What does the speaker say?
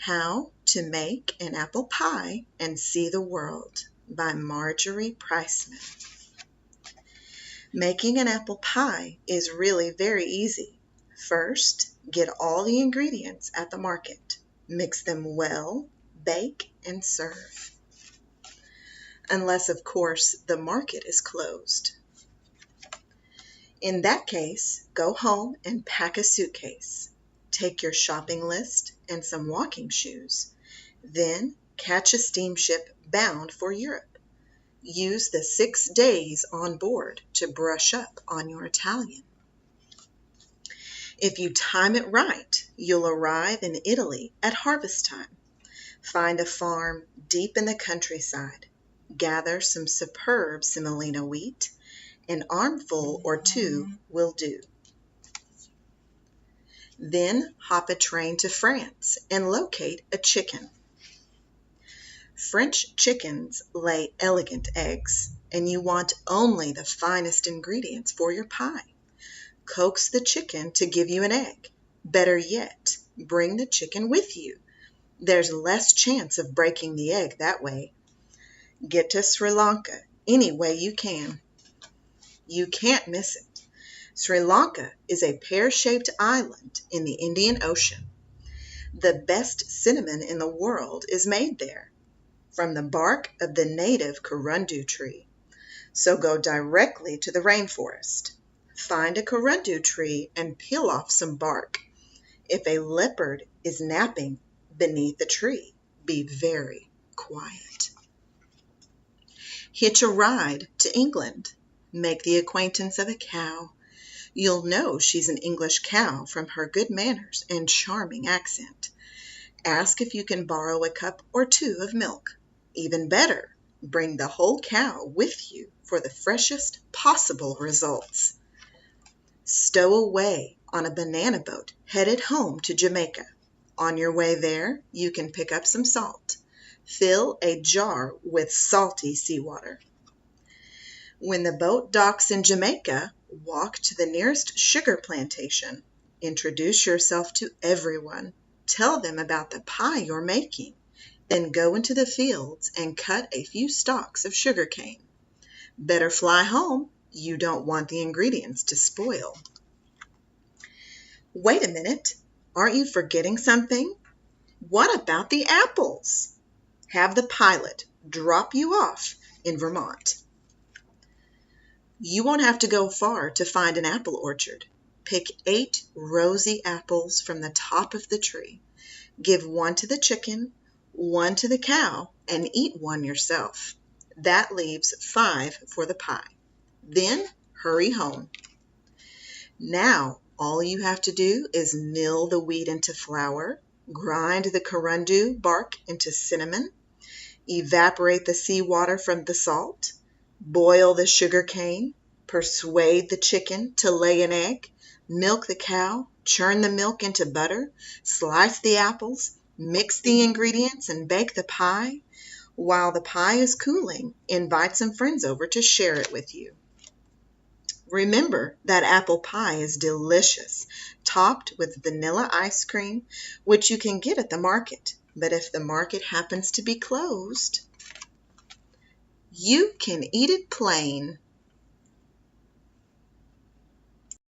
How to Make an Apple Pie and See the World by Marjorie Priceman. Making an apple pie is really very easy. First, get all the ingredients at the market. Mix them well, bake, and serve. Unless, of course, the market is closed. In that case, go home and pack a suitcase. Take your shopping list and some walking shoes. Then catch a steamship bound for Europe. Use the 6 days on board to brush up on your Italian. If you time it right, you'll arrive in Italy at harvest time. Find a farm deep in the countryside. Gather some superb semolina wheat. An armful or two will do. Then hop a train to France and locate a chicken. French chickens lay elegant eggs, and you want only the finest ingredients for your pie. Coax the chicken to give you an egg. Better yet, bring the chicken with you. There's less chance of breaking the egg that way. Get to Sri Lanka any way you can. You can't miss it. Sri Lanka is a pear-shaped island in the Indian Ocean. The best cinnamon in the world is made there, from the bark of the native corundu tree. So go directly to the rainforest. Find a corundu tree and peel off some bark. If a leopard is napping beneath the tree, be very quiet. Hitch a ride to England. Make the acquaintance of a cow. You'll know she's an English cow from her good manners and charming accent. Ask if you can borrow a cup or two of milk. Even better, bring the whole cow with you for the freshest possible results. Stow away on a banana boat headed home to Jamaica. On your way there, you can pick up some salt. Fill a jar with salty seawater. When the boat docks in Jamaica, walk to the nearest sugar plantation. Introduce yourself to everyone. Tell them about the pie you're making. Then go into the fields and cut a few stalks of sugar cane. Better fly home. You don't want the ingredients to spoil. Wait a minute. Aren't you forgetting something? What about the apples? Have the pilot drop you off in Vermont. You won't have to go far to find an apple orchard. Pick 8 rosy apples from the top of the tree. Give 1 to the chicken, 1 to the cow, and eat 1 yourself. That leaves 5 for the pie. Then hurry home. Now all you have to do is mill the wheat into flour, grind the corundu bark into cinnamon, evaporate the seawater from the salt, boil the sugar cane, persuade the chicken to lay an egg, milk the cow, churn the milk into butter, slice the apples, mix the ingredients, and bake the pie. While the pie is cooling, invite some friends over to share it with you. Remember that apple pie is delicious, topped with vanilla ice cream, which you can get at the market. But if the market happens to be closed, you can eat it plain.